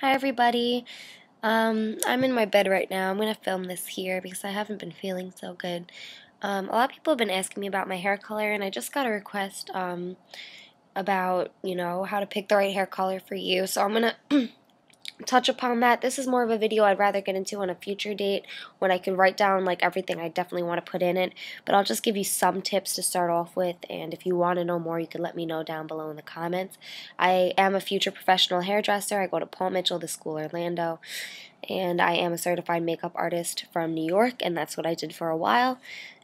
Hi everybody. I'm in my bed right now. I'm gonna film this here because I haven't been feeling so good. A lot of people have been asking me about my hair color, and I just got a request about how to pick the right hair color for you. So I'm gonna touch upon that. This is more of a video I'd rather get into on a future date when I can write down like everything I definitely want to put in it. But I'll just give you some tips to start off with, and if you want to know more, you can let me know down below in the comments. I am a future professional hairdresser. I go to Paul Mitchell, the school Orlando, and I am a certified makeup artist from New York, and that's what I did for a while.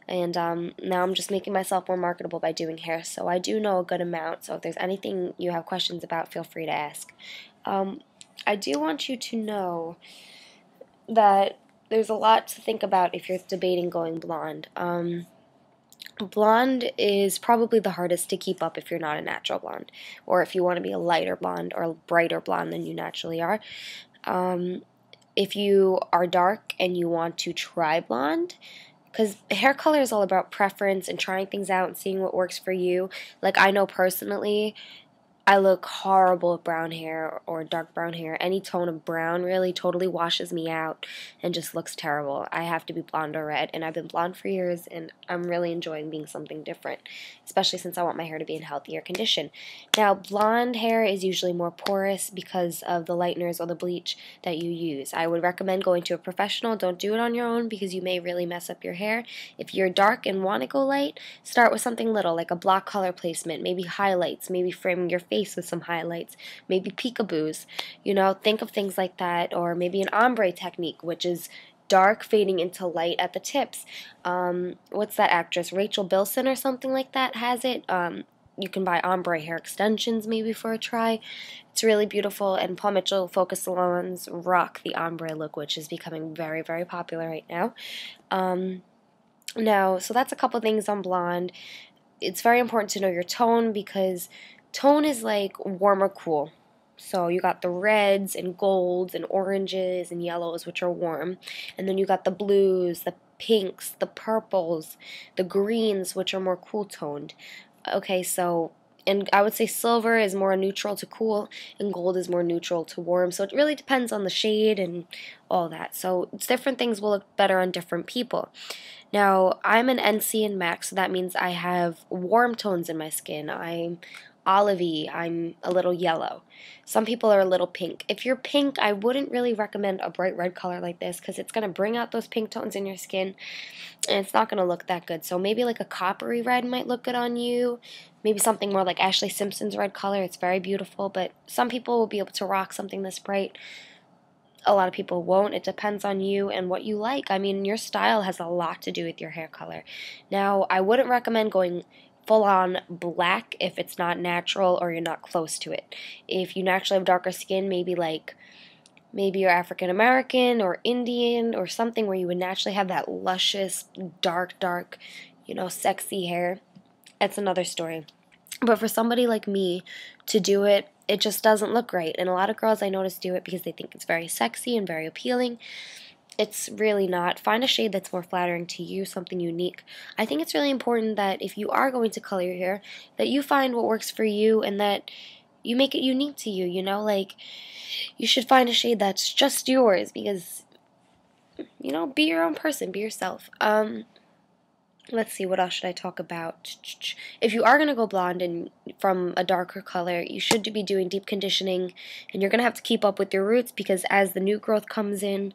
And now I'm just making myself more marketable by doing hair, so I do know a good amount. So if there's anything you have questions about, feel free to ask. I do want you to know that there's a lot to think about if you're debating going blonde. Blonde is probably the hardest to keep up if you're not a natural blonde, or if you want to be a lighter blonde or a brighter blonde than you naturally are. If you are dark and you want to try blonde, because hair color is all about preference and trying things out and seeing what works for you. Like, I know personally, I look horrible with brown hair or dark brown hair. Any tone of brown really totally washes me out and just looks terrible. I have to be blonde or red, and I've been blonde for years, and I'm really enjoying being something different, especially since I want my hair to be in healthier condition. Now, blonde hair is usually more porous because of the lighteners or the bleach that you use. I would recommend going to a professional. Don't do it on your own because you may really mess up your hair. If you're dark and want to go light, start with something little, like a block color placement, maybe highlights, maybe framing your face with some highlights, maybe peekaboos. Think of things like that, or maybe an ombre technique, which is dark fading into light at the tips. What's that actress, Rachel Bilson or something like that, has it. You can buy ombre hair extensions maybe for a try. It's really beautiful, and Paul Mitchell focus salons rock the ombre look, which is becoming very, very popular right now. So that's a couple things on blonde. It's very important to know your tone, because tone is like warm or cool. So you got the reds and golds and oranges and yellows, which are warm. And then you got the blues, the pinks, the purples, the greens, which are more cool toned. Okay, and I would say silver is more neutral to cool, and gold is more neutral to warm. So it really depends on the shade and all that. So it's different things will look better on different people. Now, I'm an NC and MAC, so that means I have warm tones in my skin. I'm olivey, I'm a little yellow. Some people are a little pink. If you're pink, I wouldn't really recommend a bright red color like this, because it's going to bring out those pink tones in your skin, and it's not going to look that good. So maybe like a coppery red might look good on you. Maybe something more like Ashley Simpson's red color. It's very beautiful, but some people will be able to rock something this bright. A lot of people won't. It depends on you and what you like. I mean, your style has a lot to do with your hair color. Now, I wouldn't recommend going full on black if it's not natural or you're not close to it. If you naturally have darker skin, maybe you're African American or Indian or something where you would naturally have that luscious, dark, sexy hair, that's another story. But for somebody like me to do it, it just doesn't look right. And a lot of girls I notice do it because they think it's very sexy and very appealing. It's really not. Find a shade that's more flattering to you, something unique. I think it's really important that if you are going to color your hair, that you find what works for you and that you make it unique to you, like you should find a shade that's just yours because, be your own person, be yourself. Let's see, what else should I talk about? If you are going to go blonde and from a darker color, you should be doing deep conditioning, and you're going to have to keep up with your roots because as the new growth comes in,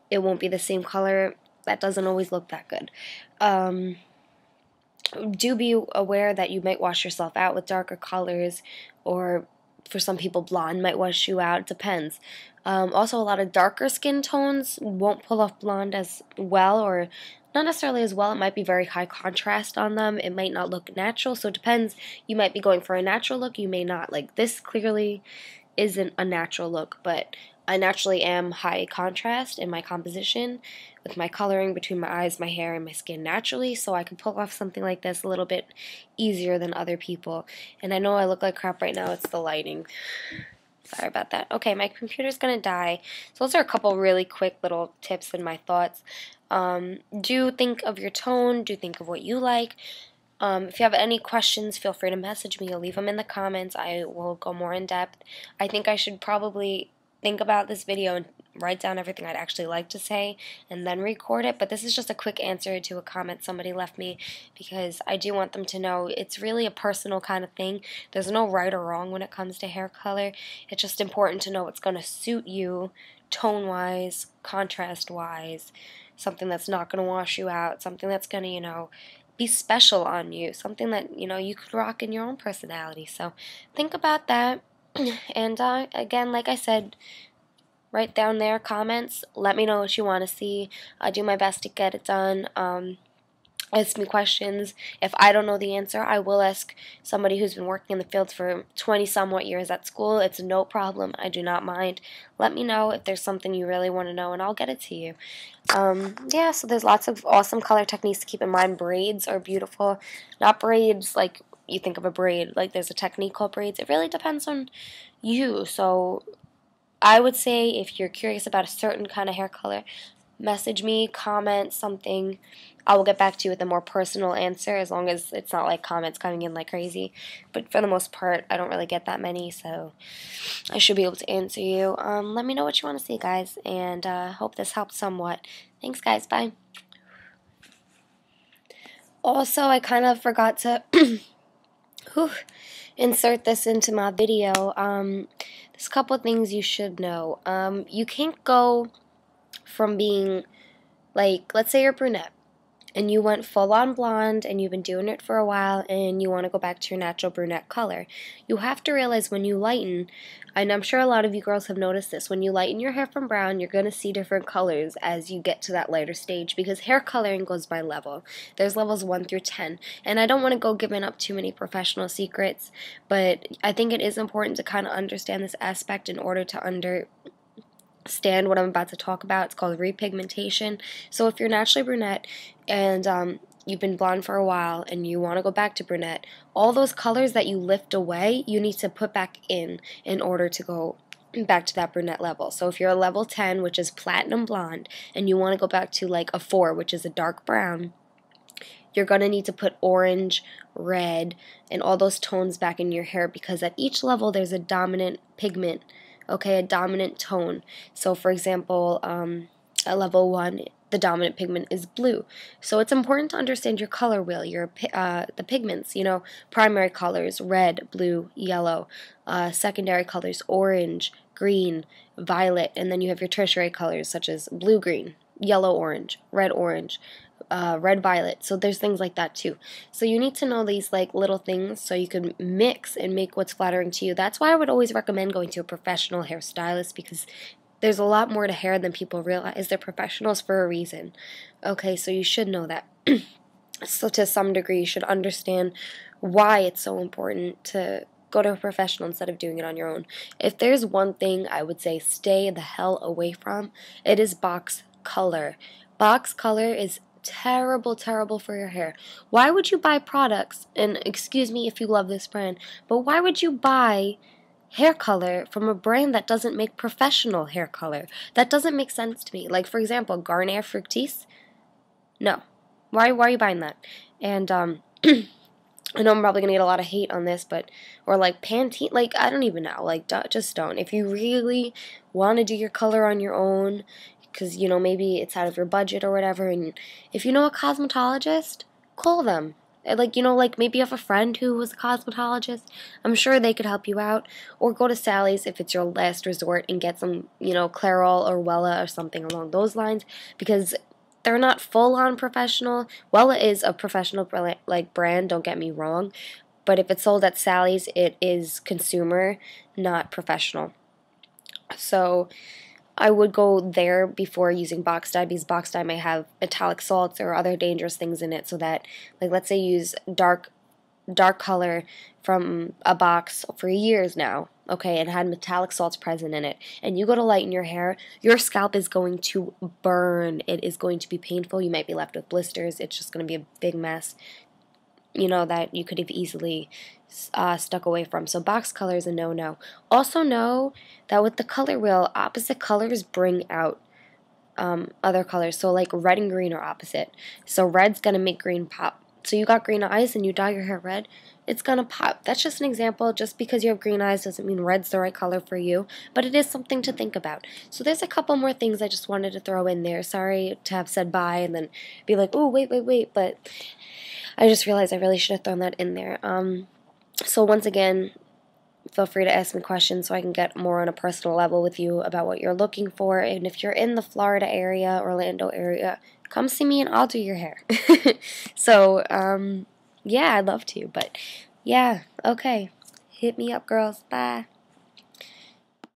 it won't be the same color. That doesn't always look that good. Do be aware that you might wash yourself out with darker colors, or for some people, blonde might wash you out. It depends. Also, a lot of darker skin tones won't pull off blonde as well, or not necessarily as well. It might be very high contrast on them. It might not look natural, so it depends. You might be going for a natural look. You may not. Like, this clearly isn't a natural look, but I naturally am high contrast in my composition with my coloring between my eyes, my hair, and my skin naturally, so I can pull off something like this a little bit easier than other people. And I know I look like crap right now. It's the lighting. Sorry about that. Okay, my computer's gonna die. So those are a couple really quick little tips and my thoughts. Do think of your tone. Do think of what you like. If you have any questions, feel free to message me. I'll leave them in the comments. I will go more in depth. I think I should probably think about this video and write down everything I'd actually like to say and then record it, but this is just a quick answer to a comment somebody left me because I do want them to know it's really a personal kind of thing. There's no right or wrong when it comes to hair color. It's just important to know what's going to suit you tone-wise, contrast-wise, something that's not going to wash you out, something that's going to, be special on you, something that, you could rock in your own personality. So think about that. And again, like I said, write down there comments. Let me know what you want to see. I'll do my best to get it done. Ask me questions. If I don't know the answer, I will ask somebody who's been working in the field for 20-somewhat years at school. It's no problem. I do not mind. Let me know if there's something you really want to know, and I'll get it to you. Yeah, so there's lots of awesome color techniques to keep in mind. Braids are beautiful. Not braids like you think of a braid. Like there's a technique called braids. It really depends on you. So I would say if you're curious about a certain kind of hair color, message me, comment something. I will get back to you with a more personal answer as long as it's not like comments coming in like crazy. But for the most part, I don't really get that many, so I should be able to answer you. Let me know what you want to see, guys, and hope this helped somewhat. Thanks, guys. Bye. Also, I kind of forgot to insert this into my video. There's a couple things you should know. You can't go from being, like, let's say you're brunette, and you went full-on blonde, and you've been doing it for a while, and you want to go back to your natural brunette color. You have to realize when you lighten, and I'm sure a lot of you girls have noticed this, when you lighten your hair from brown, you're going to see different colors as you get to that lighter stage, because hair coloring goes by level. There's levels 1 through 10, and I don't want to go giving up too many professional secrets, but I think it is important to kind of understand this aspect in order to understand what I'm about to talk about. It's called repigmentation. So if you're naturally brunette and you've been blonde for a while and you want to go back to brunette, all those colors that you lift away, you need to put back in order to go back to that brunette level. So if you're a level 10, which is platinum blonde, and you want to go back to like a 4, which is a dark brown, you're going to need to put orange, red, and all those tones back in your hair, because at each level there's a dominant pigment, okay, a dominant tone. So for example, at level 1, the dominant pigment is blue. So it's important to understand your color wheel, the pigments, primary colors, red, blue, yellow, secondary colors, orange, green, violet, and then you have your tertiary colors such as blue-green, yellow-orange, red-orange, red-violet. So there's things like that too. So you need to know these like little things so you can mix and make what's flattering to you. That's why I would always recommend going to a professional hairstylist, because there's a lot more to hair than people realize. They're professionals for a reason. Okay, so you should know that. So to some degree, you should understand why it's so important to go to a professional instead of doing it on your own. If there's one thing I would say stay the hell away from, it is box color. Box color is terrible, terrible for your hair. Why would you buy products, and excuse me if you love this brand, but why would you buy hair color from a brand that doesn't make professional hair color? That doesn't make sense to me. Like, for example, Garnier Fructis? No. Why are you buying that? And, I know I'm probably going to get a lot of hate on this, but, or like Pantene, like, I don't even know, like, just don't. If you really want to do your color on your own, because, maybe it's out of your budget or whatever, and if you know a cosmetologist, call them. Like, like maybe you have a friend who was a cosmetologist, I'm sure they could help you out, or go to Sally's if it's your last resort and get some, Clairol or Wella or something along those lines, because they're not full-on professional. Wella is a professional brand, don't get me wrong, but if it's sold at Sally's, it is consumer, not professional. So I would go there before using box dye, because box dye may have metallic salts or other dangerous things in it, so that, like, let's say you use dark color from a box for years now, okay, and had metallic salts present in it, and you go to lighten your hair, your scalp is going to burn. It is going to be painful. You might be left with blisters. It's just going to be a big mess, that you could have easily stuck away from. So box color is a no-no. Also know that with the color wheel, opposite colors bring out other colors. So like red and green are opposite. So red's going to make green pop. So you got green eyes and you dye your hair red, it's gonna pop. That's just an example. Just because you have green eyes doesn't mean red's the right color for you, but it is something to think about. So there's a couple more things I just wanted to throw in there. Sorry to have said bye and then be like, oh, wait, but I just realized I really should have thrown that in there. So once again, feel free to ask me questions so I can get more on a personal level with you about what you're looking for. And if you're in the Florida area, Orlando area, come see me and I'll do your hair. So, yeah, I'd love to. But, yeah, okay. Hit me up, girls. Bye.